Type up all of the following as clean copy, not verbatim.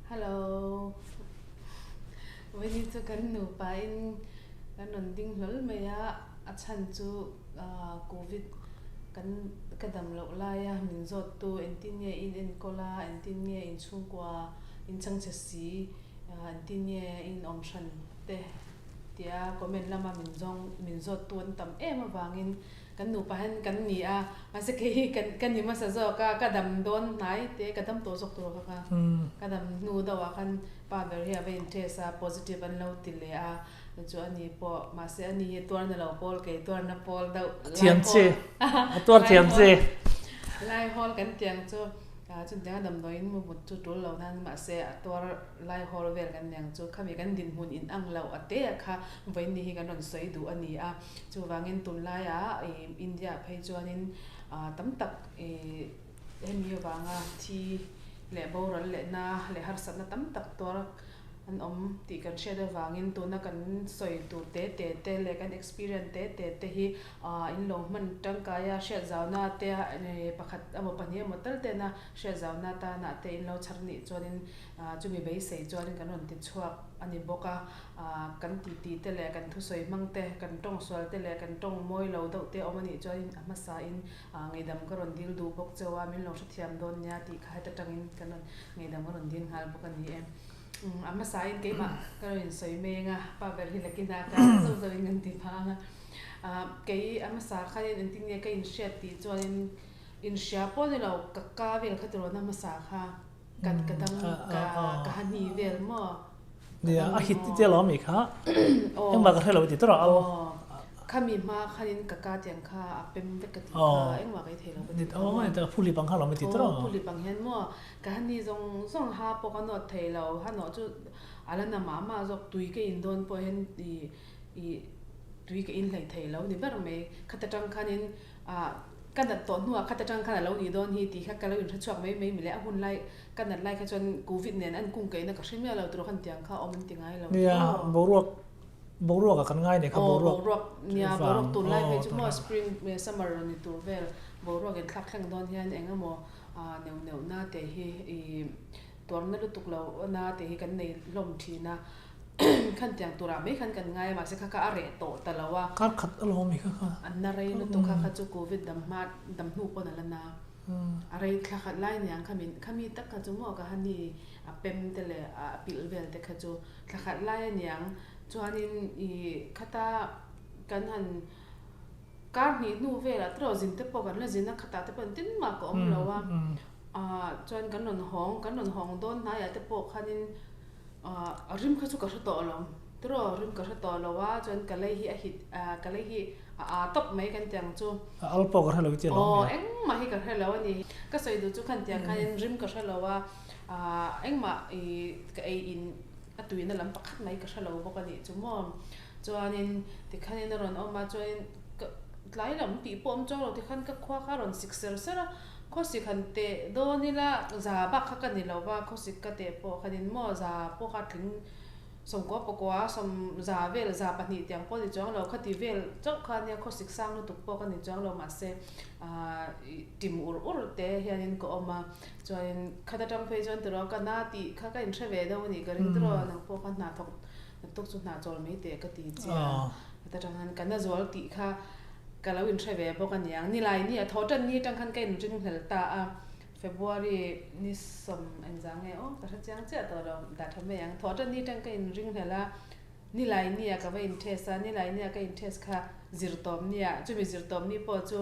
Hello. When you took a new pine, and on ding hol maya at Hanju COVID can kadam laya means to and tinye in enkola and tinye in chung in chung and tinye in omshan te tia komen lama minzot to and tam vangin kan nu pahan kan ni masa ke kan ni masa zo kadam don nai te kadam to zok to kadam nu dawa kan pa ver ya ben tesa positive an lo tile chu ani po masa ani to na lo pol ke to na pol da thiam che to thiam che lai hol kan tiang chu chun tiang dam doin mu but chu tul lo nan ma se to lai hol ver kan yang chu khami kan din hun in ang lo ate kha vein ni hi kan on sei du ani chu wangin tul lai India phei chuanin tam tak emi wanga thi le boral le na le har sat na tam tak tor an ti kan share wangin tu na kan soi tu te le kan experience te hi in long man tangkaya share zauna te pakhat amo pahnia motal te na share zauna ta na te in lo charni chuanin chumi bei sei chuanin kan on ti chuak ani boka kan ti te le kan thu soi mang te kan tong swal te le kan tong moi lo do te omani chuanin amasa in ngeidam karon dil du bok chawa min lo thiam don nya ti khai ta tangin kan ngeidam karon din hal bok ani ama sain ke ma karon soi menga pa ber hi lakina ka so ngan ti phanga ke ama sa khain enting ne ka in shet ti chuanin in sha po le lo ka vel khatro na ma sa kha kan kadam ka hani vel mo dia a hit ti lo mi kha em ba ka thelo ti tro al khami ma khanin ka tiang kha apem te ka ti em wa kai thelo ni ta phuli pang kha lo mi ti tro phuli pang hen mo ka hani zong ha po ka no thelo ha no chu ala na ma zok tui ke in don po hen i tui ke in lai thelo ni ber me khata tang khanin kan da to nuwa khata tang khan lo ni don hi ti kha ka lo in chuak mai mi le hun lai kan da lai kha chon covid nen an kung ke na ka shimya lo tro khan tiang kha om tingai lo ya boruak kan ngai ne kha boruak nia boruak tu lai me chu mo spring me summer ni tu vel boruak en thak thang don hian engamo neu na te hi tor na lu tuk lo na te hi kan nei lom thina khan tiang tura me khan kan ngai ma se kha ka are to talawa kar khat lo mi kha an na rei lu tu kha chu covid dam hu pon ala na are kha khat lai nyang khami tak ka chu mo ka hani apem te le pil vel te kha chu kha khat lai nyang chuanin khata kan han kar ni nu vela tro jin te po kan la jin na khata te pon tin ma ko om lawa chuan kan non hong don na ya te po khanin rim kha chu ka to lom tro rim ka to lawa chuan kalai hi a hit kalai hi top mai kan tiang chu al po ka helo ti lo eng ma hi ka helo ni ka soi du chu kan tiang khanin rim ka helawa eng ma ka in atuina lam pakhat mai ka helo bo ka ni chu mo chuanin ti khanin ron oma chuan tlai lam pi pom chaw lo ti khan ka khwa kha ron sixer sera khosi khan te do ni la za ba kha ka ni lo ba khosi ka te po khanin mo za po kha thling som ko po kwa som za vel za pa ni tiang po ni chong lo khati vel chok kha nia khosi sang lo tuk po ka ni chong lo ma se tim ur te hianin ko oma chuan khata tang phei chuan tro ka na ti kha ka in thave do ni ka ring tro nang po kha na thok tok chu na chol me te ka ti chi khata tang han kana zol ti kha kalau in thave po kan yang ni lai ni thotan ni tang khan kain ring hel ta February ni som anjang e ka chang che to lo da thame yang thotan ni tang kain ring hela ni lai ni ka va in thesa ni lai ni ka in thes kha zirtom ni chu mi zirtom ni po chu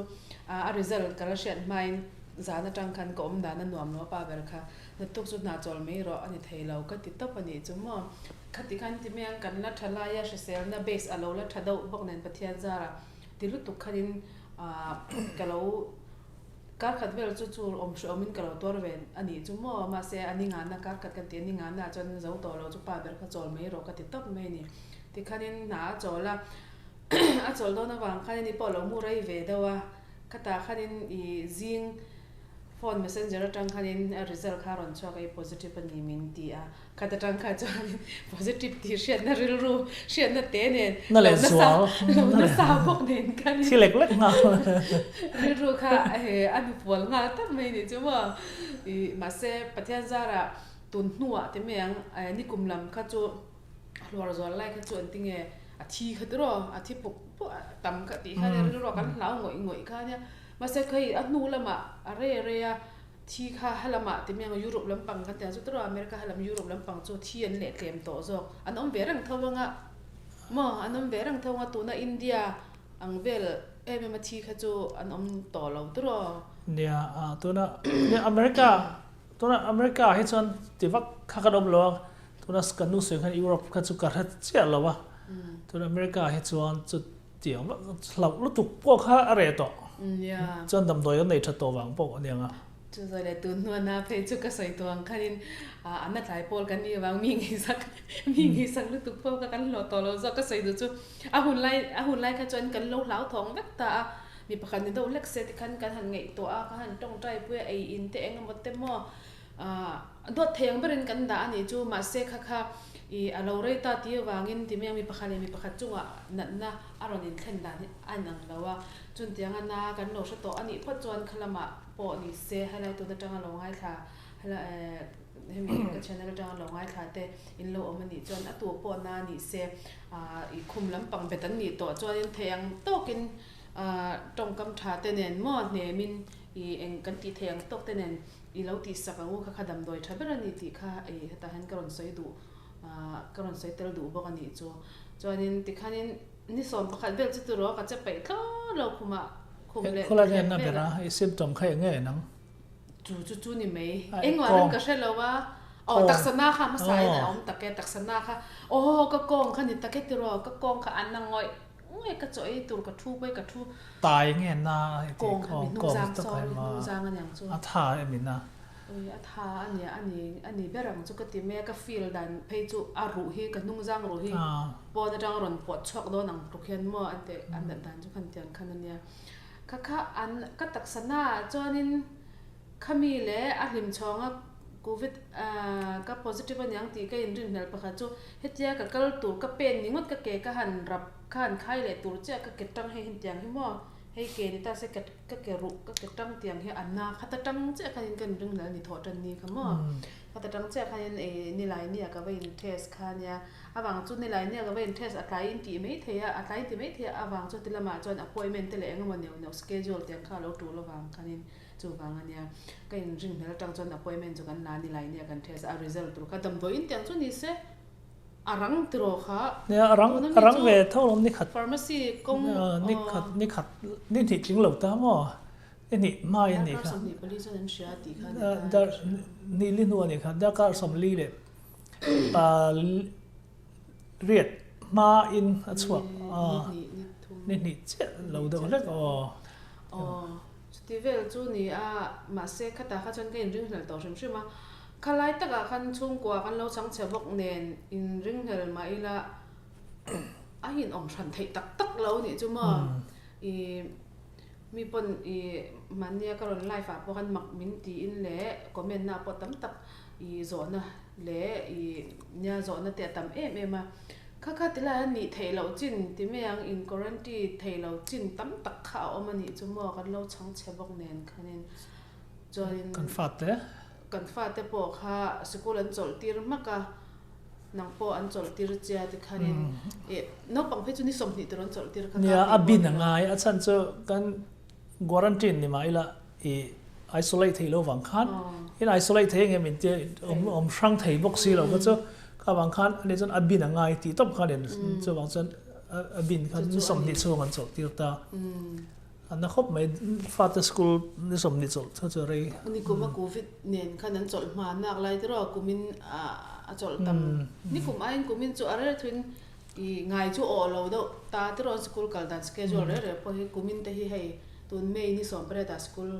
a result kala shen main zana tang khan ko om da na nuam no pa ber kha na tok chu na chol me ro ani theilo ka ti top ani chu mo khati khan ti meng kan la thala ya sel na base alo la thado bok nen pathian zara tilu tu khanin kalau kar khat vel chu omin kalau tor ven ani chu mo ma se ani nga na kar khat kan ti ni nga na chon zo to lo chu pa ber kha chol me ro ka ti top me ni ti khanin na chola a chol do na wang khanin ni po lo mu rai ve dawa khata khanin zing phone messenger tang khanin result kha ron chwa kai positive ani min ti khata tang kha chwa positive ti shet na ru shet na te ne na le so na sa bok nen kan ti lek nga ru kha anu pol nga ta mai ni chu ma ma se pathian zara tun nuwa te meang ni kumlam kha chu lor zol lai kha chu antinge a thi khadro a thi puk tam ka ti kha le ro kan lau ngoi kha nya ma se khai a nu lama a re a thi kha halama te meang Europe lampang ka ta chu tro America halam Europe lampang chu thi an le tlem to zo an om verang thawanga mo an om verang thawanga tu na India ang vel ma thi kha chu an om to lo tro nia tu na America he chon tivak khakadom lo tu na skanu se khan Europe kha chu ka hat chia lo wa tu na America he chon chu tiang lo lu tu po kha are to ya chon dam doi nei tha to wang po nia nga chu zai le tu nu na phe chu ka sai tuang khanin an na thai pol kan ni wang mi ngi sak lu tu po ka kan lo to lo zo ka sai du chu a hun lai kha chon kan lo lau thong vek ta mi pakhan ni do lek se ti khan kan han ngei to a ka han tong trai pu ai in te eng mot te mo do theng berin kan da ani chu ma se kha I alo rei ta ti wangin ti me mi pakhale mi pakhat chunga na aron in thlen da ni anang lawa chun tianga na kan lo sha to ani phot chuan khalama po ni se halai to da tanga lo ngai tha hala hemi ka channel tanga lo ngai tha te in lo omani chuan atu po na ni se I khum lam pang betan ni to chuan in theng tokin tong kam tha te nen mo ne min I eng kan ti theng tok te nen I lo ti sakawu kha khadam doi thaberani ti kha ai ta han karon soi du karon sai tel du bok ani chu chuanin tikhanin ni som pakhat bel chu ro ka che pai thlo lo khuma khumle khola gen na bera I symptom khai nge nang chu ni mei engwa ka shelo wa taksana kha ma sai na om take taksana kha ka kong khani take ti ro ka kong kha an ngoi ka choi tur ka thu pai ka thu tai nge na kong to kai ma jang anyang chu a tha emina a tha ani berang chu ka ti me ka feel dan phei chu a ru hi ka nung jang ru hi po da jang ron pot chok do nang tu khen mo ante an dan chu khan tiang khan ania kha an ka taksana chuanin khami le a hlim chonga covid ka positive anyang ti ka in rin hel pakha chu hetia ka kal tur ka pen ningot ka ke ka han rap khan khai le tur che ka ketang he hin tiang hi mo hei ke ni ta se ka ke ru ka ke tang tiang he anna khata tang che khan kan ring la ni thotan ni khamo khata tang che khan ni lai ni ka vein test khan ya awang chu ni lai ni ka vein test akai in ti me theya akai ti me theya awang chu tilama chon appointment te le engam ne schedule tiang kha lo tu lo wang khanin chu wang ania ka in ring la tang chon appointment chu kan na ni lai ni kan test a result tu ka dam do in tiang chu ni se arang tro kha ne arang ve tholom ni khat pharmacy kong ni khat ni thi ching lo ta mo ni ma ya ni kha ni police an shia ti kha da ni li no ni kha da ka som li le pa riet ma in a chwa ni che lo do le stivel chu ni a ma se khata kha chan ke ring hal to shim ma khalai taka khan chung kwa kan lo chang chebok nen in ring hel ma ila a hin om than thei tak lo ni chu ma I mi pon I mania karon life a po kan mak min ti in le comment na po tam tak I zona le I nya zona te tam ma kha tila ni thei lo chin ti me ang in quarantine thei lo chin tam tak kha omani chu ma kan lo chang chebok nen khanin join kan fat te kan fa te po kha school an chol tir maka nang po an chol tir chia te khanin no pang phe chu ni som ni tron chol tir kha nia abin ngai a chan chu kan quarantine ni mai la isolate thei lo wang khan in isolate thei nge min te om sang thei box si lo ka chu ka wang khan ani chan abin ngai ti top khan den chu wang chan abin khan ni som ni chu ngan chol tir ta an na khop mai fat school ni som ni chol cha rei ni ko ma covid nen khan an chol ma nak lai tro kumin a chol tam ni kum ain kumin chu are thun I ngai chu o lo do ta tro school kal dan schedule re po hi kumin te hi hei tun mei ni som pre ta school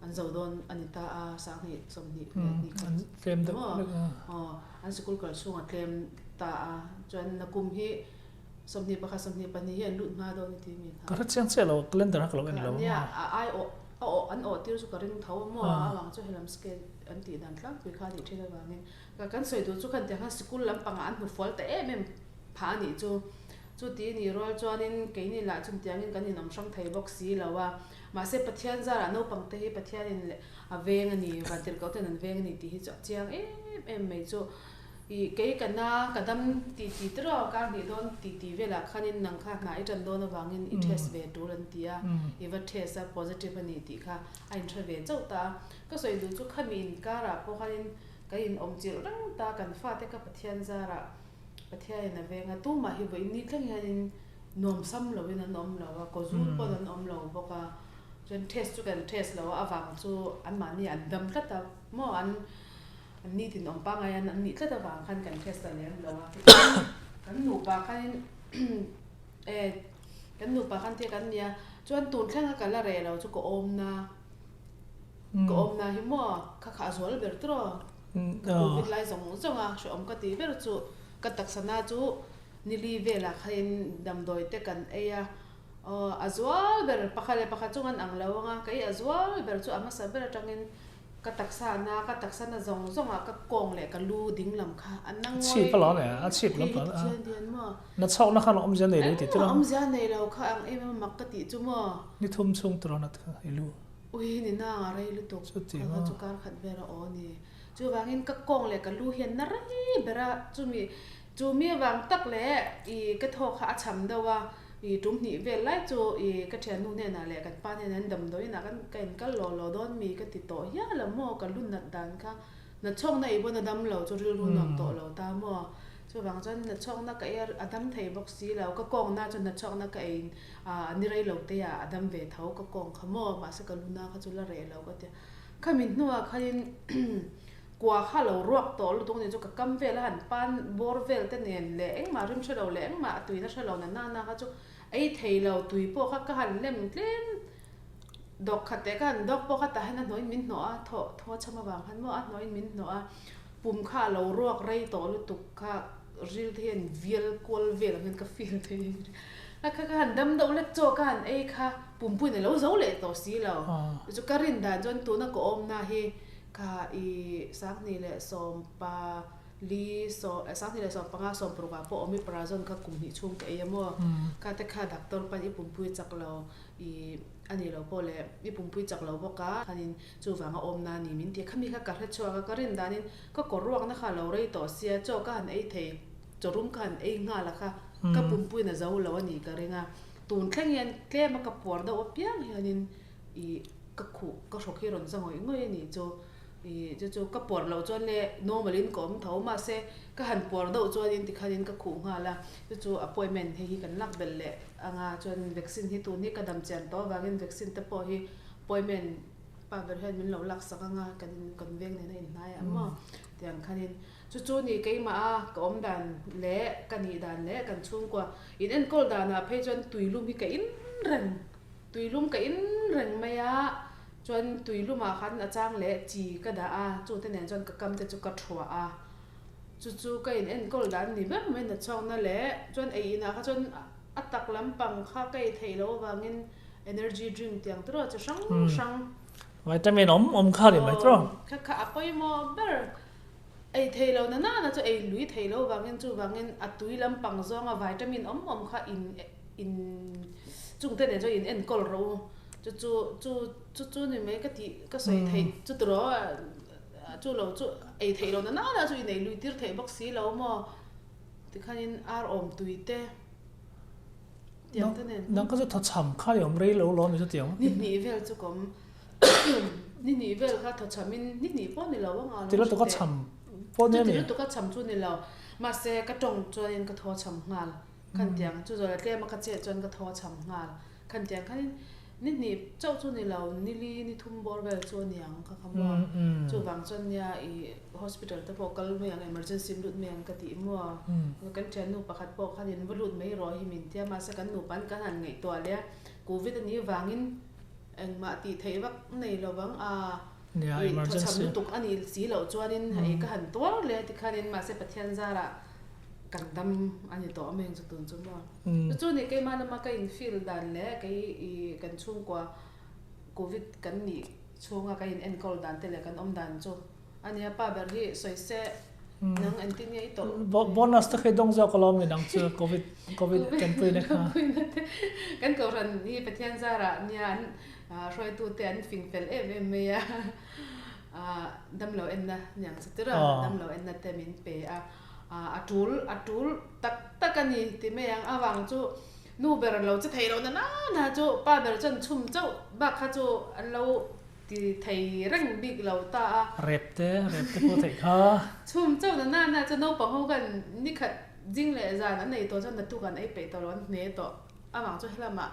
an zo don anita a sa ni som ni ni an kem da an school kal su nga kem ta chuan na kum hi somni pakha somni pani hi an lut ma do ni ti mi ka chang che lo calendar ha lo en lo ya ai an tir su ka ring thaw mo awang chu helam scale an ti dan tlang pi kha ni thela wangin ka kan soi du chu kan te ha school lam panga an hu fol te pha ni chu ti ni rol chuanin ke ni la chum tiangin kan in om sang thei box si lawa ma se pathian zara no pang te hi pathian in a veng ani vantir ko ten an veng ni ti hi cha chiang em mấy chỗ cái na cái đâm tì đó cái gì đó tì về là khăn in nang khác nãy trận đó nó vàng in test về đồ lần tia even test positive này tì khác anh chơi về chỗ ta cái sợi đồ chỗ khăn mình cả là có khăn in cái in ông chỉ răng ta cần pha cái bát thiên ra là bát thiên này về ngay tu mà hiểu vậy ní cái này nôm xăm lâu nên nôm lâu có zoom có nôm lâu bọc à cho test cho cái test lâu à vàng cho anh mà ni anh đâm cái ta mà anh ni thì nôm bang anh ni cái ta vàng khăn cần test là lâu à cái nụ bạc khăn cái nụ bạc khăn thì cái nia cho anh tuôn khăn cái là rẻ lâu cho có ôm na hi mo khá rồi bể rồi Covid lại giống à số ông cái tí bể rồi cái đặc sản na chú nili về là khi đầm đồi tết cần ấy azwal bể pakhat chung anh lâu nga cái azwal bể chú ama sao bể trong cái đặc sản na giống à cái cong lệ cái lu đinh làm khá anh năng chip đó này chip lắm đó nó sau nó khăn ông dân này đấy thì tôi ông dân này đâu khá anh em mặc cái tí chú mà đi thum chung tôi nó cái lu ui nè na ngà đây lúc đó anh chúcar khát về rồi nè chú vàng cái cong lệ cái lu hiền nãy bể ra chú mi vàng tắc lệ cái thô khá chấm đâu à trúng nhị về lại chú cái chuyện nu nè lệ cái pan nè đầm đôi nè cái lò đón mi cái tít tổ ya là mua cái lu nát đàn cả nát chong này bọn nó đâm lẩu chú lu nát tổ lẩu ta mua chú vàng cho nát chong nè cái adam thấy bóc xí lẩu cái cong na cho nát chong nè cái nirei lẩu tê adam về thấu cái cong khăm mua mà sẽ cái lu na cái chú la rẻ lẩu cái tê cái mình nuôi cái qua khá lâu ruột tổ lúc tung này cho các cam về là hẳn pan bor về tên nền lẽ mà rim chơi đầu lẽ mà tùy nó chơi đầu na cái chỗ ấy thầy lâu tùy po khác cái hẳn lên đọc khát cái hẳn đọc po khát ta hay nói mình nói thọ chăm mà vàng hẳn mà nói mình nói bùm khá lâu ruột rây tổ lúc tục khá riêng thiên viel qual về là mình cái phiền thì cái hẳn đâm đầu lết cho cái hẳn ấy khá bùm bùi này lâu giấu lệ tổ xí lâu cho cái rin đàn cho anh tú nó có ôm na hi ka sak ni le som pa li so sak ni le som pa nga som pro ka po omi prazon ka kum ni chung ka emo ka te kha doctor pa i pumpui chak lo ani lo po le i pumpui chak lo bo ka hanin chu wanga om na ni min ti khami kha ka hre chwa ka rin danin ka korruak na kha lo rei to sia cho ka han ei thei chorum kan ei nga la kha ka pumpui na zo lo ani ka renga tun thleng yan tle ma ka por do opiang hanin ka khu ka shokhi ron zangoi ngoi ni cho cho cái bọt lâu cho nên normalin có ông thấu mà sẽ cái hành bọt đâu cho nên thì khai đến cái khủng hà là cho appointment thì cái lắc bền lệ anh cho vaccine thì tụi ní cái đầm chén to và cái vaccine tập bò thì appointment ba bữa hết mình lâu lắc sắc anh cái viên này này mà thì anh khai đến cho ní cái mà cái ông đàn lệ cái ní đàn lệ cái chung qua in enkawl đàn à phải cho tùy luôn cái in rừng mày à chọn tùy lúc mà khăn ở trang lệ chỉ cái đã chú thế này chọn cái cầm thế chú cái thua chú cái in câu đàn này mấy mình là chọn nó lệ chọn ấy na khá chọn attack lắm bằng khá cái thầy lâu và nghìn energy drink tiếng đó cho sang vitamin khá đi mấy đó khá apoi mo better ấy thầy lâu na cho ấy lùi thầy lâu và nghìn chú và nghìn tùy lắm bằng do mà vitamin khá in chung thế này cho in câu rồi chú này mấy cái sợi thầy chú đó chú lâu chú ấy thầy lâu nó là chú này lùi tiết thầy bác sĩ lâu mà thì khai nên ôm tùy tê tiếng thế này nó có rất thật chậm khai ôm rây lâu lâu mới cho tiếng nị về chú cũng nị về khai thật chậm mình nị bao nhiêu lâu ngon thì nó tụi có chậm bao nhiêu thì tụi có chậm chú này lâu mà xe cái trồng cho nên cái thua chậm nghal khăn tiếng chú rồi cái mà cái chết cho nên cái thua chậm nghal khăn tiếng khai nị cháu chú này lâu nị thum bor về cho niang các khăm hoa chú vàng cho nia hospital tập bộ cal mấy emergency lụt mấy cái tí mua cái chuyện nụ bạc bộ khai đến lụt mấy rồi thì mình theo mà sẽ cái nụ bán cái hàng ngày toa lẽ covid này vangin anh mà tí thấy bác này là vắng thật chậm lụt tục anh ấy xí lâu cho nên hay cái hàng toa lẽ thì khai đến mà sẽ bật thiên ra là cảnh tâm anh ấy tỏ mình cho tuần chúng nó cho nên cái mà cái infill đàn lẽ cái chung qua covid cái nhị chung cái enkawl đàn thế là cái đàn cho anh ấy ba beri soi se nang anh tin nhảy tổ bonus ta khi đông giao column mình đang chưa covid campaign này cái câu rằng đi bật thiên ra là nhà rồi tụi tiền phình phèn em ya đâm lẩu en na nhàng sẽ tức là đâm lẩu en na tem in pe atul tak cái này thì mấy anh vàng chú nu bèr lẩu chứ thấy lẩu na chú ba bèr chân chum chú bác ha chú ăn lẩu thì thấy răng big lẩu ta rep te có thể ha chum chú na chú nấu bảo hậu gần ní khát riêng lệ ra này tổ chân là tu gần ấy pe tổ lon nè tổ vàng chú hay là mà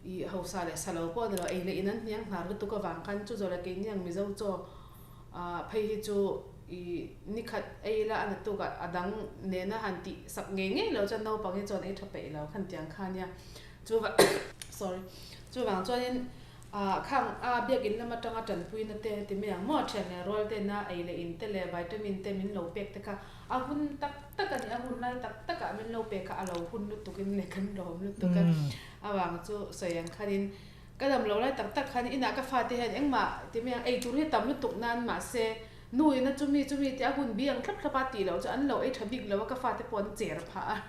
i hậu sa lệ sa lẩu po đó ấy lệ inan nhang hà cái tu cái vàng khăn chú rồi là cái nhang mi dâu cho phê chú i nikhat ei la an tu ka adang ne na han ti sak nge lo chan no pang chon ei thape lo khan tiang khan ya chu sorry chu wang chon in khang biak in lama tanga tan pui na te ti me mo chen ne rol te na ei le in te le vitamin te min lo pek te ka a hun tak ani a hun lai tak ka min lo pek ka a lo hun lu tukin ne kan rom lu tu ka a wang chu sayang khanin ka dam lo lai tak khan ina ka fa te hen eng ma ti me ei tur he tam lu tuk nan ma se nuôi nó chumi thì anh biang khắp khắp party lâu cho anh lâu ấy thằng big lâu cái pha tới pon chè phá.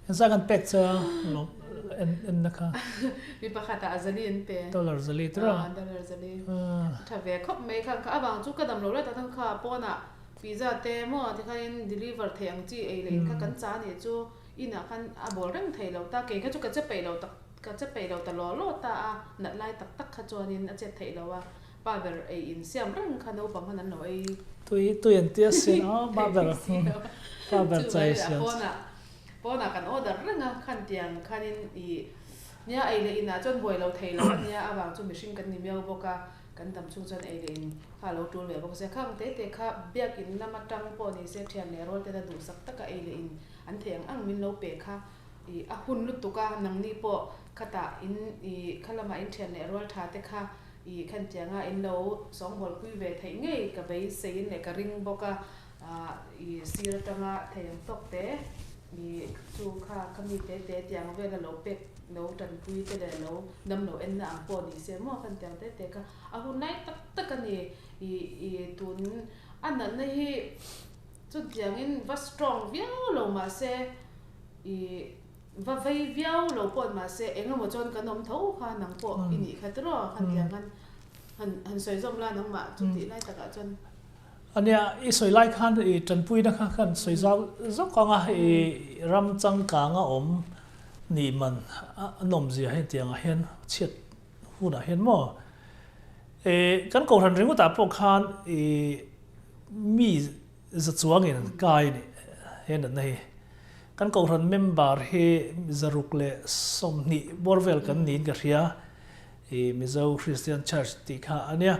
Sao kan pek cho en naka. Vì bà khát azali en pe. Dollar zali tra. Dollar zali. Thà về khóc mấy khang cả bang chú cái đầm lâu lại tao khá pon à. Pizza te mo thì khai deliver thèng chi ấy lấy các cắn chả này chú ina khăn bol răng thầy lâu ta kể cái chú cái chấp bể lâu ta cái chấp bể lâu ta lo ta nãy lại tak khát cho nên anh chết thầy lâu à. Ba ber ai in siam răng khăn đâu bằng hắn nói tôi en tia sin ba ber chai siam pona kan order ranga khan tiang khanin I nya ai le ina chon boi lo thei lo nya awang chu machine kan ni meo boka kan tam chung chon ai le in kha lo tul le bok se khang te kha biak in lama tang po ni se thian le rol te da du sak taka ai le in an theng ang min lo pe kha I a hun lu tuka nang ni po khata in I khalama in thian le rol tha te kha I khan tianga in lo song bol pui ve thei ngei ka bei sein le ka ring boka I sir tanga theng tok te I chu kha kami te tiang ve la lo pek lo tan pui te le lo nam lo en na ang po ni se mo khan tiang te ka a hun nai tak ani I tun an nan nei chu tiang in va strong viao lo ma se I va vai viao lo pon ma se enga mo chon ka nom tho kha nang po ini khatro khan tiang han soi zom la nang ma chu ti lai taka chon ania I soi lai khan I tan pui na khan soi zau ka nga I ram chang ka nga om ni man nom zia hen tiang hen chet hu na hen mo kan ko ran ring ta po khan mi za chuang in kai ni hen na hi kan ko ran member he zaruk le som ni borvel kan ni ga ria Mizo Christian Church ti kha ania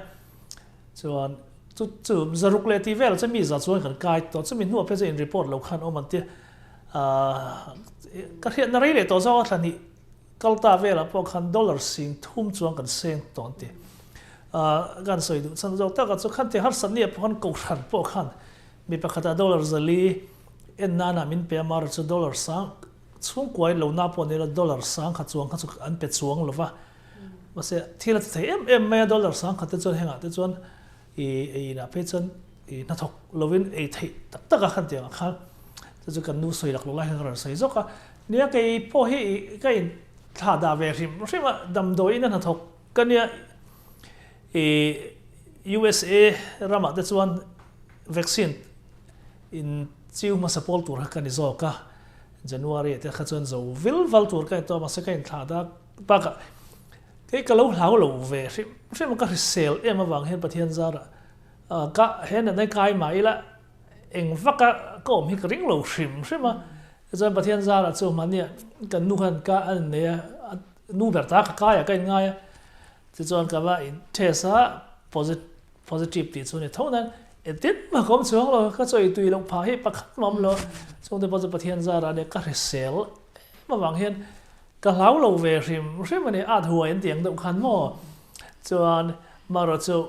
chuan chu zaruk le ti vel chami za chuan kan kai to chumi nu pe in report lo khan oman ti ka hian na rei to zo thani kalta vela po khan dollar sing thum chuang kan seng ton ti gan soi du chan zo ta ka chu khan te har san ni po khan ko ran po khan mi pa khata dollar zali en na min pe mar chu dollar sang chung kwai lo na po ne dollar sang kha chuang kha chu an pe chuang lova mase thila thei em dollar sang khate chon henga te chon na pe chon na thok lovin thei tak khan tiang khan chu kan nu soi lak lo lai har sai zoka nia ke po hi kai tha da ve rim dam do in na thok kania USA rama te chon vaccine in chiu ma support tur kan ni zoka January te kha chon zo vil val tur kai to ma se kai tha da pa ka cái lâu háo lâu về xem một cái sale em mà vàng hen pathian ra đó cả hen là cái máy là anh vắt cái ôm hi cái ring lâu xem mà cho pathian ra là cho mà nè cái nu han cái anh này nu bẹt ta cái ngay thì cho anh cái vậy test positive thì cho nên thâu nên edit mà không xuống rồi cái chơi tùy lòng phá hết bắt mắm rồi cho nên bao giờ pathian ra là cái sale mà vàng hen cái lão lâu về xem mà này hùa anh tiếng động khăn mò cho mà rồi cho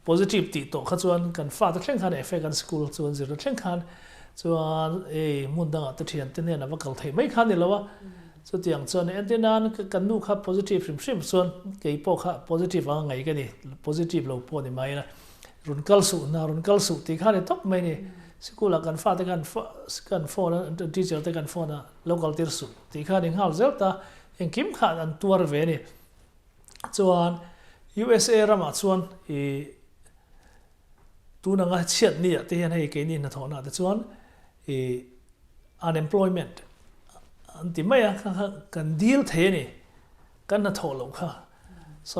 positive thì tổ khát cho anh cần pha tất cả khăn effect cần school cho anh zero tất cả khăn cho muốn đăng tất hiện tên này là bắt đầu thấy mấy khăn này lâu cho tiếng cho anh tên anh cần nu khá positive xem cho cái bộ khá positive vào ngày cái này positive lâu po này mai là run cal su thì khăn này top mấy này school là cần pha tới cần phone teacher tới cần phone là local teacher su thì khá đến nghal zelta anh kiếm khá anh tour về này cho USA ra mà chuan tu na nga chiat ni te hian hei ke ni na thona te chuan unemployment anti mai a kan deal the ni kan na tholo kha so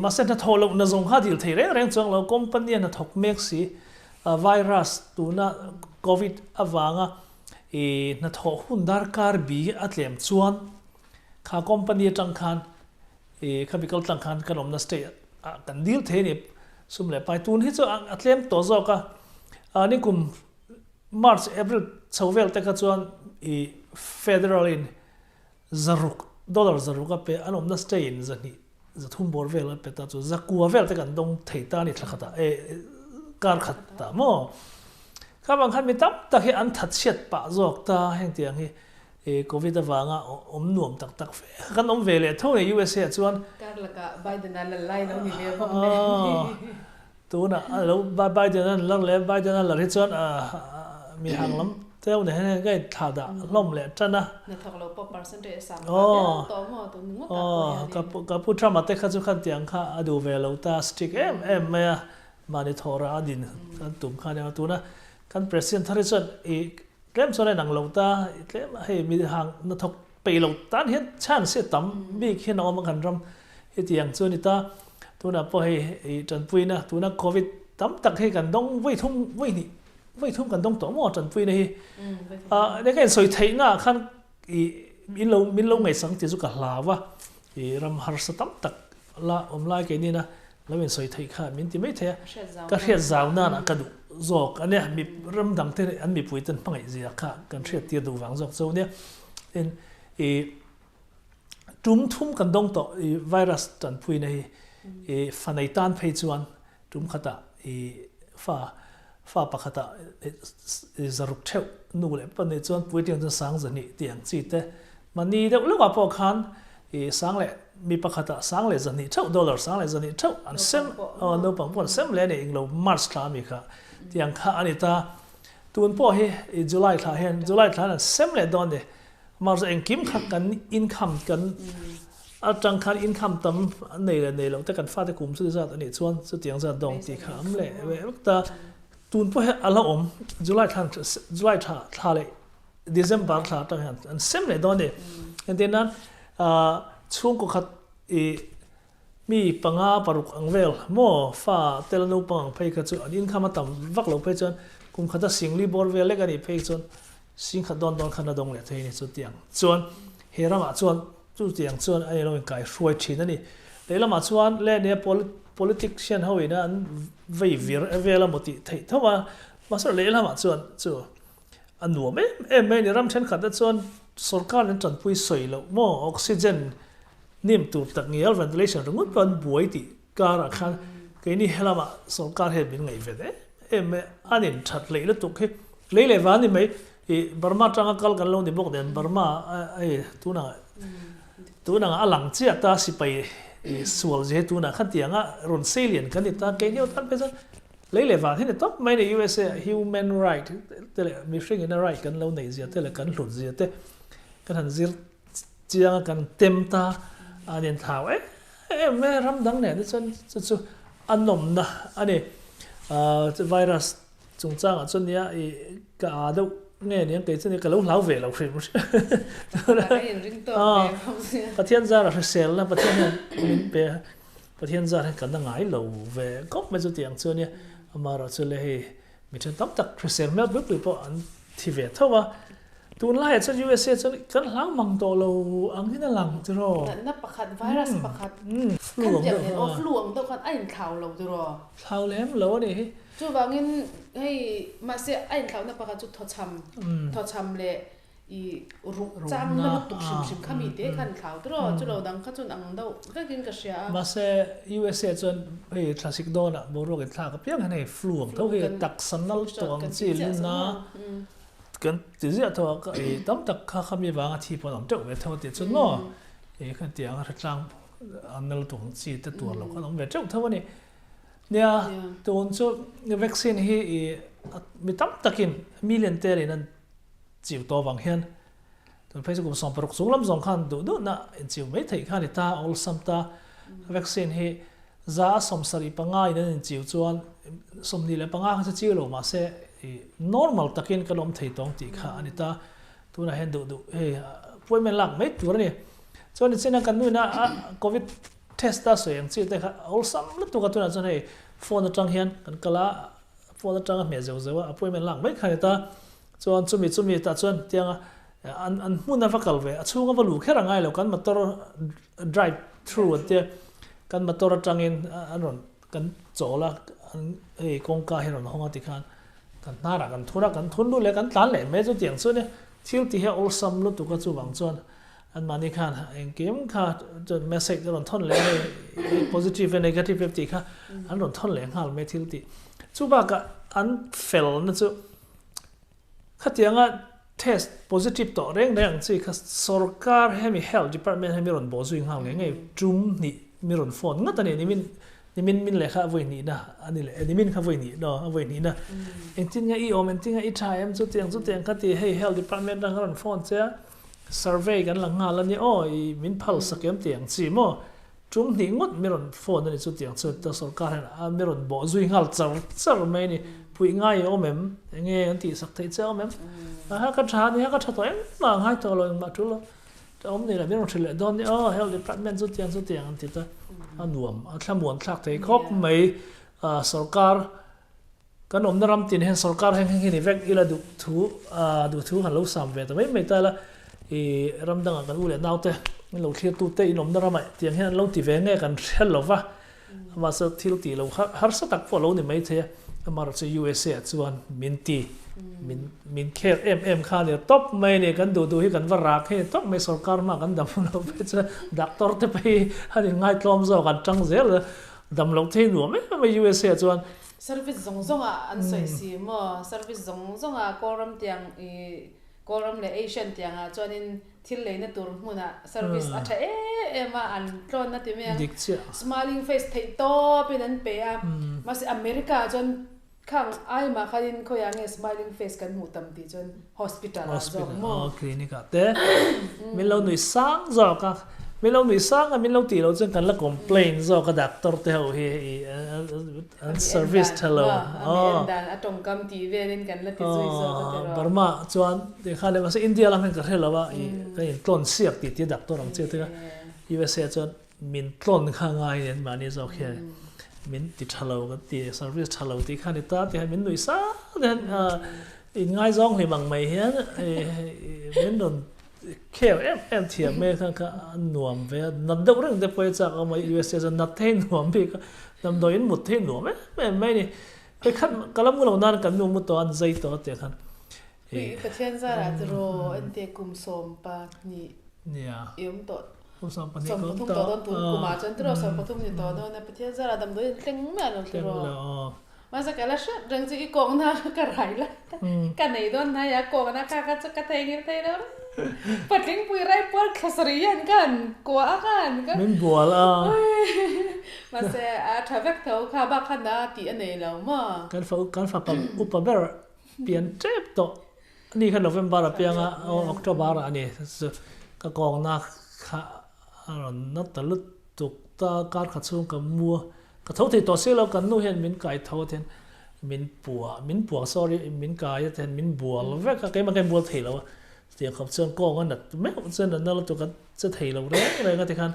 ma se na tholo na zong kha deal the reng chang lo company na thok mek si virus tu na covid awanga na tho hun dar kar bi atlem chuan kha company tang khan chemical tang khan kanom na stay kan deal the ni sum le pai tun hi chu atlem to zo ka ani kum March April chawvel te ka chuan federal in zaruk dollar zaruka pe anom na stay in zani zathum bor vel pe ta chu zakua vel te kan dong theita ni thlakata kar khatta mo kha bang khan mi tam ta hi an that chet pa zok ta heng tiang hi covid awanga nuam tak tak fe kan ve le thone USA chuan kar laka Biden la lai lo ni le bo tu na lo Biden la le Biden la ri chuan mi hang lam teo ne ga tha da lom le chana na thak lo po percentage sam to mo to nu ka pu tra ma te kha chu khan tiang kha adu ve lo ta stick em me mani thora adin kan tum kha ne tu na kan president thari chuan tlem chone nang lo ta tlem hei mi hang na thok pe lo tan hian chan se tam mi khin om kan ram he tiang chu ni ta tu na po hei chan pui na tu na covid tam tak hei kan dong voi thum kan dong to mo chan pui na hi ne kan soi thei na khan min lo mai sang ti chu ka hlawa ram har sa tam tak la lai ke ni na lawen soi thei kha min ti mai the ka hriat zaw na ka du zok ane mi ram dang te an mi pui tan pangai zia kha kan hriat ti du wang zok zo ne in tum thum kan dong to virus tan pui na hi fanai tan phei chuan tum khata fa pakhata zaruk theu nu le pan ne chuan pui tiang sang zani tiang chi te mani de ulwa po khan sang le mi pakhata sang le zani theu dollar sang le zani theu an sem no pang pon sem le ne inglo march tha mi kha tiang kha anita tun po hi july tha hen july tha na sem le don de march en kim kha kan income kan atang khan income tam nei lo te kan fa te kum su za ani chuan chu tiang za dong ti kham le we ta tun po he ala om july tha le december tha ta han an sem le don de and then chung ko khat mi panga paruk angvel mo fa telno pang phei kha chu an income tam vak lo phei chon kum khata singli bor vel le gani phei chon sing kha don khana dong le thei ni chu tiang chon herama chon chu tiang chon ai lo kai hruai thin ani leilama chuan le ne politician hoina an vei vir evela moti thei thowa masar leilama chuan chu anu me ni ram chen khata chuan sarkar an chan pui soi lo mo oxygen nim tu tak ngial ventilation rungut pan buai ti kara khan ke ni helama sarkar he bin ngai ve de me anin that le la tuk he le van ni mai Burma tanga kal kan lo ni bok den Burma tu na alang chia ta si pai sual je tu na khan tianga ron salian kan ta ke ni tan pe le van he top mai ni USA human right tele mi fring in right kan lo nei zia tele kan hlut zia te kan han zir chiang kan tem ta anin thau me ram dang ne chu anom na ani virus chung chang a chun nia ka do nge ni ke chuni ka lo hlau ve lo hrim pathian za ra sel na pathian min pe pathian za kan na ngai lo ve kop me chu tiang chu nia amara chu le he mi chen tam tak sel mel bu po an thi ve thowa tun lai chu USA chu kan hlang mang to lo ang hin lang chu ro na pakhat virus pakhat fluang to kan ain thau lo chu ro thau lem lo ni chu wangin hei ma se ain thau na pakhat chu tho cham le ru cham na tu sim khami te kan thau to ro chu lo dang kha chun ang do ka kin ka sia ma se USA chun hei classic dona bo ro ke thla ka piang nei fluang to he tak sanal tong chi luna kan ti zia to ka tam tak kha khami wanga thi pon am to ve tho ti chun no khan tiang ra tlang anal tong chi te tu lo ka om ve chau tho ni nia ton chu vaccine hi mi tam takin million terin an chiu to wang hian ton facebook som paruk sunglam zong khan du na chiu mai thei khan ta ol sam ta vaccine hi za som sari panga in chiu chuan somni le panga kha chi lo ma se normal takin kalom thei tong ti kha anita tuna hen du he appointment lak mai tur ni so ni sena kan nu na covid test ta so yang chi te kha all sam lu tu ka tuna chon he phone atang hian kan kala phone atang me zeu zeu appointment lak mai kha ta chon chumi ta chon tianga an mun va kalve achunga valu khera ngai lo kan motor drive through te kan motor atangin anon kan chola ei kongka hiron honga ti khan kan nara kan thura kan thundu le kan tan le me chu tiang chu ne thil ti he all sam lu tu ka chu wang chon an mani khan en kem kha message ron thon le positive and negative ti kha an ron thon le ngal me thil ti chu ba ka an fail na chu khatianga test positive to reng chi kha sarkar hemi health department hemi ron bo zu ngal nge tum ni mi ron phone ngatani ni min le kha voi ni na ani le ni min kha voi ni do voi ni na engtin nga I om engtin nga I tha em chu tiang kha ti hey health department dang ron phone che survey kan lang nga la ni oi min phal sakem tiang chi mo tum ni ngot mi ron phone ni chu tiang chu ta sarkar ha mi ron bo zui ngal char mai ni pui ngai om em nge an ti sak thei che om em ha ka tha ni ha ka tha to em ma ngai to lo ma tu lo om ni la mi ron thile don ni health department chu tiang an ti ta anuam athlamuan thlak thei khop mai sarkar kan om naram tin hen sarkar hen ni vek ila du thu han lo sam ve ta mai ta la ram dang kan u le naw te lo thlir tu te inom naram ai tiang hen lo ti ve nge kan hel lo wa ma sa thil ti lo har sa tak fo lo ni mai the amar che USA chuan min kher kha ne top mai ne kan du hi kan warak he top mai sarkar ma kan dam lo pe cha doctor te pai hani ngai tlom zo kan tang zel dam lo the nu mai USA chuan service zong an soi si mo service zong koram tiang koram le Asian tiang chuanin thil le na tur hmuna service atha ma an tlon na ti me smiling face thei to pe nan pe ma se America chuan khang ai ma khalin khoya nge smiling face kan mu tam ti chon hospital mo clinic te min lo nui sang zo ka min lo nui sang min lo ti lo chen kan la complain zo ka doctor te ho he service hello dan atong kam ti ve len kan la ti zoi zo ka te ro Burma chuan de khale ma se India la men ka hello ba ka in tlon siak ti doctor ang che te USA chuan min tlon kha ngai nen ma ni zo khe min ti thalo ka ti service thalo ti khani ta ti min nui sa den in ngai zong hi mang mai hian min don kêu em thiam me kha nuam ve nan deuh reng te poi cha ka mai USA za nat the nuam bi ka nam do in mut the nuam mai ni pe khat kalam lo nan kan nu mu to an zai to te khan ka chen za ra ro en te kum som pa ni ya yum to som pa ni ko to don tu kuma chan tro som pa tum ni to do na pe chen za ra dam do teng me lo tro ma sa kala sha reng chi kong na ka rai la ka nei don na ya kong na ka ka thei ni thei lo pating pui rai por khasrian kan kwa kan min bual ma se a thavek tho kha ba khana ti anei lo ma kan fa pa upa ber pian trep to ni khan November pianga October ani ka kong na kha ron na talut tuk ta kar kha chung ka mua ka thau thei to se lo kan nu hen min kai thau then min puwa sorry min kai then min bual ve ka kai ma kai bual thei lo ti khop chen ko ngan nat me chen na lo to ka che thei lo re ga ti khan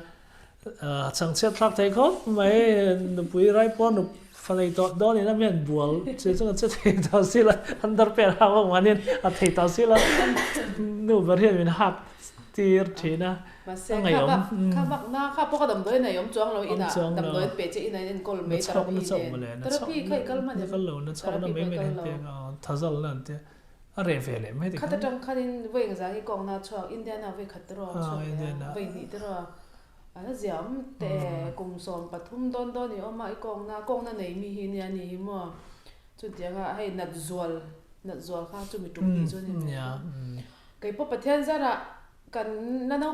chang che thak thei ko mai nu pui rai pon nu falei to do ni na men bual che thei to si la under per ha wa manin a thei to si la nu ber hian min hak tir thina ma se kha bak na kha po ka dam doi na yom chuang lo ina dam doi pe che ina in kol me therapy khai kal ma ne kal lo na chok na me te thazal nan te are vele me de khata tang khanin weng za hi kong na chok India na we khatro chok we ni tro ana ziam te kum som pathum don ni oma I kong na nei mi hi ni ani mo chu tianga hei nat zual kha chu mi tum ni chu ni ya kai po pathian zara kan na no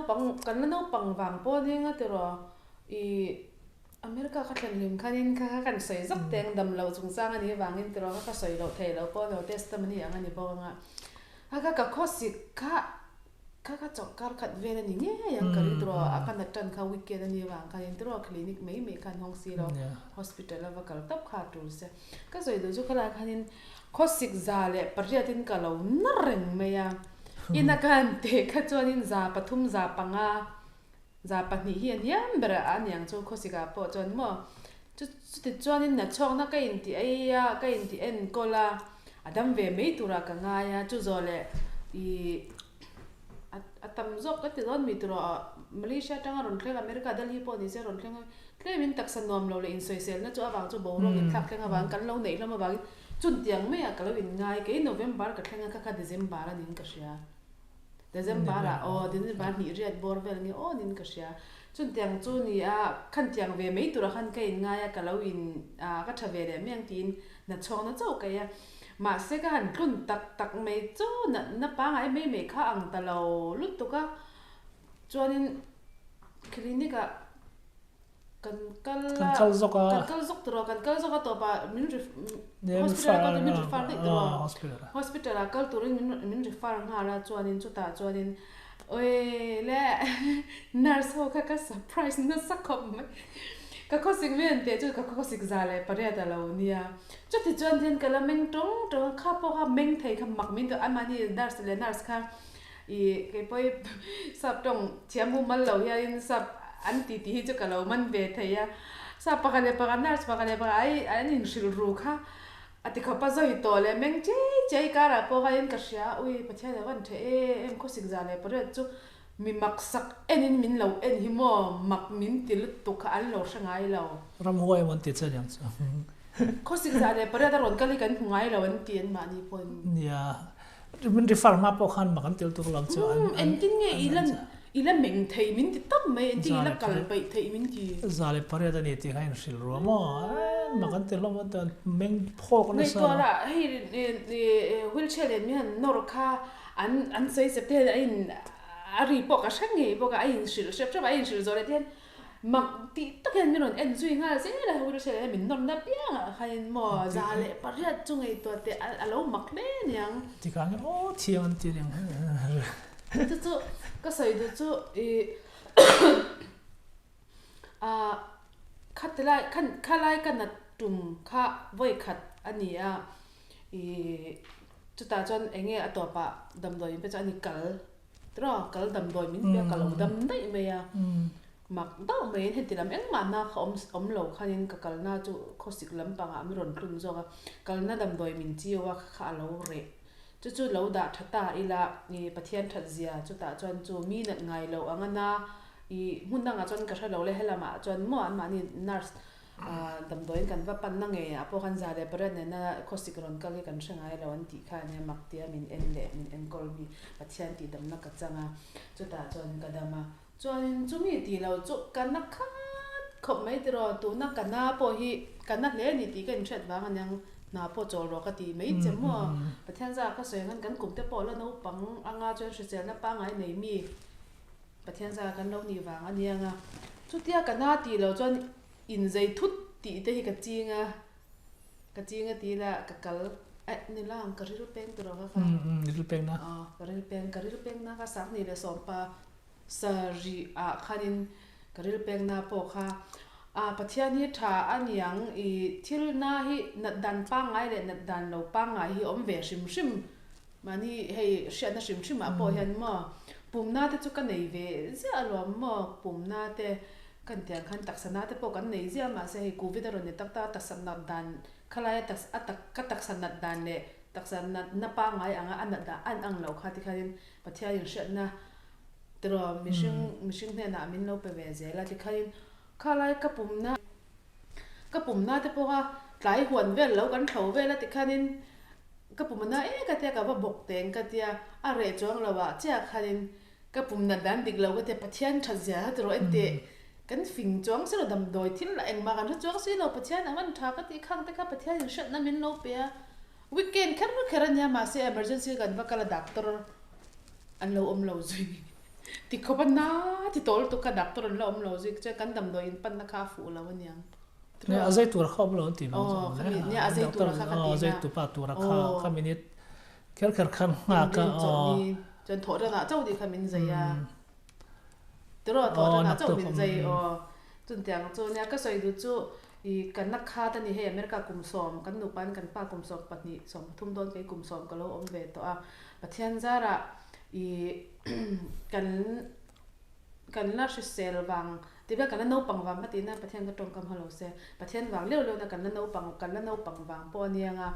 pang wang po ni nga tro I America kha than lim khanin kha kan sei zak teng dam lo chung sang ani wangin tro ka soi lo thei lo po no testimony ang ani bo nga aga ka khosi kha ka chok kar khat ve na ni nge yang kari tro akan na tan kha weekend ani wang kha in tro clinic me kan hong si lo hospital la kal tap kha tu se ka soi do ju khala khanin khosik za le pariatin ka lo na reng me ya ina kan te kha chuanin za pathum za panga za pani hian hiam bera anyang chu khosika po chon mo chu ti chuanin na chong na ka in ti aya ka in ti en kola adam ve me tura ka nga ya chu zole I atam zok ka ti don mi tura Malaysia tanga ron thleng America dal hi po ni se ron thleng klemin taksan nom lo le in soisel na chu awang chu bo ro in thak thleng awang kan lo nei hlama wang chun tiang me a kalawin ngai ke November ka thlenga ka December a nin ka sia December a December ni riat bor vel ni nin ka sia chun tiang chu ni a khan tiang ve mei tura khan ka in ngai a kalawin ka thave le meng tin na chong na chau ka ya ma se ka han tlun tak mei chu na pa ngai me kha ang ta lo lut tu ka chuanin clinic a kan kal zok tro kan kal zok to ba min hospital a kal turin min refer nga la chuanin chu ta chuanin oi le nurse ho ka surprise na sakhom me ka khosik ven te chu ka khosik za le pare da lo nia chu ti chuan then kala meng tong kha po kha meng thei kha mak min to amani nurse kha I ke poi sap tong chiamu mal lo ya in sap anti ti chu ka lo man ve theya sa pakale nurse pakale pa ai in shil ru kha ati kha pa zoi to le meng che kara po ga in ka sia ui pathia le wan the em khosik za le pare chu mi maksak enin min lo en hi mo mak min til tu kha al lo sangai lo ram huai mon ti cha yang chu khosik za le pare da ron kali kan ngai lo an tien ma ni pon ya min refer ma po khan ma kan til tur lam chu en tin nge ilan meng thei min ti tam mai en ti ila kal pai thei min ti za le pare da ni ti hain sil ro mo ma kan til lo ma ta meng phok na sa nei to la hei wheelchair le mi han nor kha an sei se te in ari po ka sange po ka ain sil sep sep ain sil zore ten mak ti taken mi ron en zui nga se la wheelchair le min nor na pia khain mo za le pariat chungai to te alo mak le nyang ti ka nge thian ti yang chu ka sai du chu khatlai khalai kan na tum kha voi khat ani a chu ta chon enge atopa damdoi pe chani kal damdoi min pe kal dam dai me ya mak da me he tilam eng ma na om lo khanin ka kal na chu khosik lam pa nga mi ron tlun zo ga kal na damdoi min chi wa kha lo re chu lo da thata ila ni pathian that zia chu ta chon chu mi na ngai lo angana I mun nga chon ka thalo le helama chon mo an ma ni nurse damdoi kan va pan na nge apo kan za le pare ne na khosik ron kali kan sangai lo an ti kha ne mak tia min en kol mi pathian ti dam na ka changa chu ta chon ka dama chon chu mi ti lo chu kan na kha khop mai ti ro tu na kan na po hi kan na le ni ti kan chat wa ngang na po chol ro ka ti mai chem mo pathian za ka soi kan kum te po la no pang anga chon se chel na pa ngai nei mi pathian za kan lo ni wa ania nga chu tia kan na ti lo chon in zai thut ti te hi ka chinga ti la ka kal ni lang ka ri peng tu ro ka ri peng na ka ri peng na ka sak ni le som pa sa ri a khanin ka ri peng na po kha pathian hi tha aniang I thil na hi na dan pa ngai le na dan lo pa ngai hi om ve shim mani hei sha na shim a po hian mo pumna te chu ka nei ve zia lawm mo pumna te kan tiang khan taksana te po kan nei zia ma se hei covid ron ne takta taksanat dan khalaya taksanat dan le taksanat na pa ngai anga anada an ang lo khati khanin pathia yin sha na tro mishing ne na min lo pe ve ze la ti khain khalai ka pumna te po ga tlai huan vel lo kan thau ve la ti khanin ka pumna ka te ka ba bok teng ka tia a re chong lo wa cha khanin ka pumna dan dik lo ka te pathian thazia tro ente kan fing chong se lo dam doi thil la eng ma kan chong se lo pathian aman tha ka ti khang te ka pathian in shat na min lo pe weekend kharan ya ma se emergency kan va kala doctor an lo om lo zui ti khoban na ti tol to ka doctor an lo om lo zui che kan dam doi in pan na kha fu lo wanyang ne azai tur khom lo ti ma ne azai tur kha ka ti azai tu pa tur kha minute kher khan nga ka chọn thọ ra na châu đi khai mình dây à từ đó thọ ra na châu mình dây chọn tiếng chọn nhà cái sợi đủ chú i kan nak kha ta ni he America kum som kan nu pan kan pa kum som pat ni som thum don ke kum som kalo om ve to a pathian zara i kan la shi sel wang ti ba kan no pang wang ti na pathian ka tong kam halo se pathian wang leo na kan no pang wang po nianga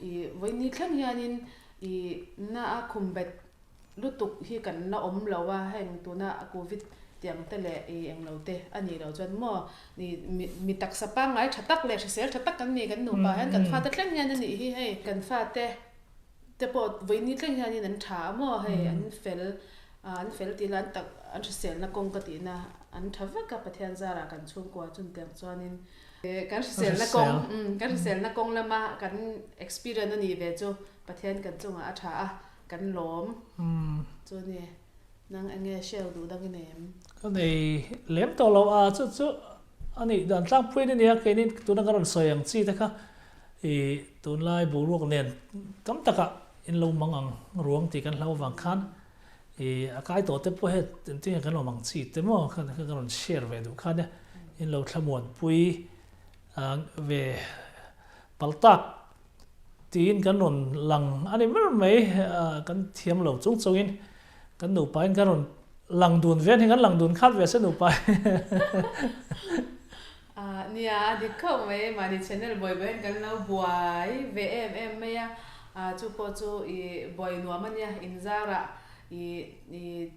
i voini thlang hianin i na a khum bet lutuk hi kan na om lawa heng tu na covid tiang tele e ang lote ani lo chuan mo ni mi tak sapa ngai thatak le sel thatak kan ni kan nu pa han kan fa ta thleng hian ani hi hei kan fa te pot voini thleng hian an tha mo hei an fel ti lan tak an sel na kong ka ti na an thava ka pathian zara kan chung kwa chun tiang chuanin kan sel na kong lama kan experience ani ve chu pathian kan chunga a tha a kan lawm chu ni nang ange shell du dang nem cái này lém tàu lâu à chú anh ấy đàn trang phui này cái này tụi nó còn soi hàng chi thế cả thì tụi lai bù ruộng nền tấm tất cả in lâu mang ang ruộng thì kan lâu vàng khan thì cái tổ tiếp phui hết thì kan lâu mang chi thế mà kan còn share về đủ khan đấy in lâu tham muộn phui về baltak thì in kan còn lằng anh ấy mấy kan thiam lâu chung chung in kan nụ pa in kan còn lăng đun ven hình lăng đun khát về sẽ nụ pa nia đi không mấy mà đi channel boy bên kan lau boy về em mấy chú po chú i boy nuam ania in zara i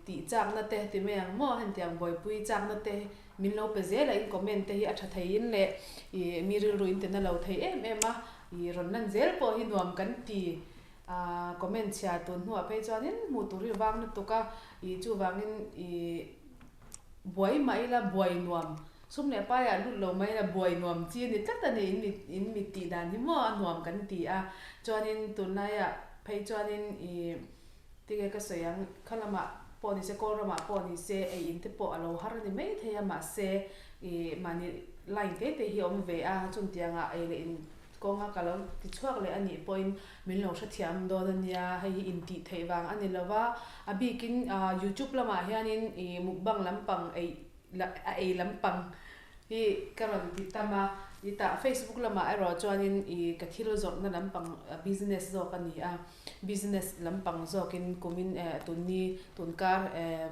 ti chang na te ti me mo han tiang boy pui chang na te min lo pe zela in comment te hi atha thei in le i miril ruin te na lo thei em i ron nan zel po hi nuam kan ti comment chia tun hua pe chuanin mu turi wang na tuka i chu wangin i boy mai la boy nuam sum ne pa ya lu lo mai la boy nuam chi ni tat ni in mi ti dan hi mo nuam kan ti a chuanin tunna ya pe chuanin i tige ka soyang khalama poni se korama poni se e in te po alo har ni mai theya ma se i mani line te hi om ve a chun tianga e le in konga kalon ti chuak le ani point min lo thathiam do ania hei in ti theiwang ani lawa abikin YouTube lama hianin i mukbang lampang ei lampang hi karon ti tama i ta Facebook lama ero chuanin i kathilo zor na lampang business zo kani business lampang zo kin kumin tunni tunkar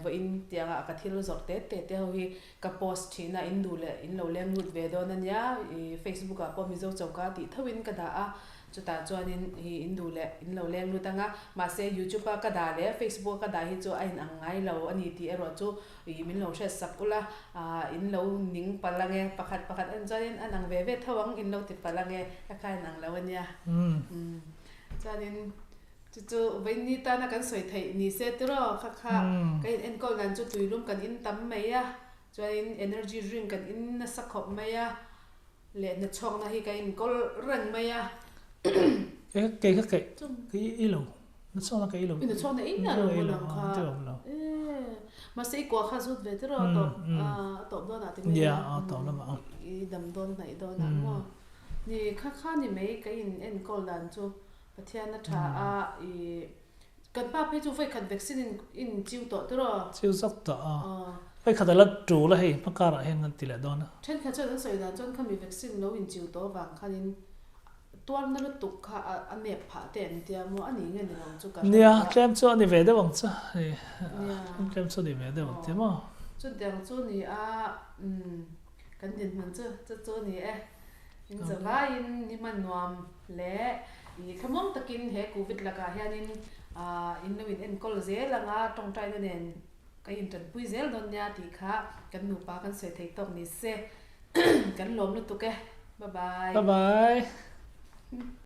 voin tianga kathilo zor te ho hi ka post thina indule in lo lem nut ve do nania i Facebook a po mi zo chawka ti thawin ka da a chuta chuanin hi indule in lo lem nutanga ma se YouTube ka da le Facebook ka da hi chu ain angai lo ani ti ero chu i min lo she sakula in lo ning palange pakhat an chanin anang ve thawang in lo ti palange ka khai nang lawania chanin chu veini ta na kan soi thei ni se tro kha kai enkawl nan chu tuilum kan in tam mai a chuanin energy drink kan in na sakhop mai a le na chong na hi kai enkawl rang mai a cái ilo nó xong là cái ilo nó xong là ít là rồi mà sẽ qua khá rút về thế rồi tổ đó là thì tổ đó mà đầm đôn này đó là mà thì khá thì mấy cái in câu lần cho và thiên nó thà cần ba phải chú phải cần vaccine in chiêu tổ thế rồi chiêu sốc tổ phải khá là chủ là hay mắc cả là hiện tỷ lệ đó nữa trên khá chơi nó sợi là cho không bị vaccine lâu in chiêu tổ vàng khá in tuan na lutuk kha ane pha ten tia mo ani nge ni long chu ka nia trem chu ani ve de wang cha trem chu ni ve de wang te mo chu dang chu ni kan din man chu ni in zawa in ni man nuam le i thamong takin he covid la ka hianin in no in enkol zel anga tawngtai na nen ka in tan pui zel don nya ti kha kan nu pa kan se thei tok ni se kan lom lutuk bye bye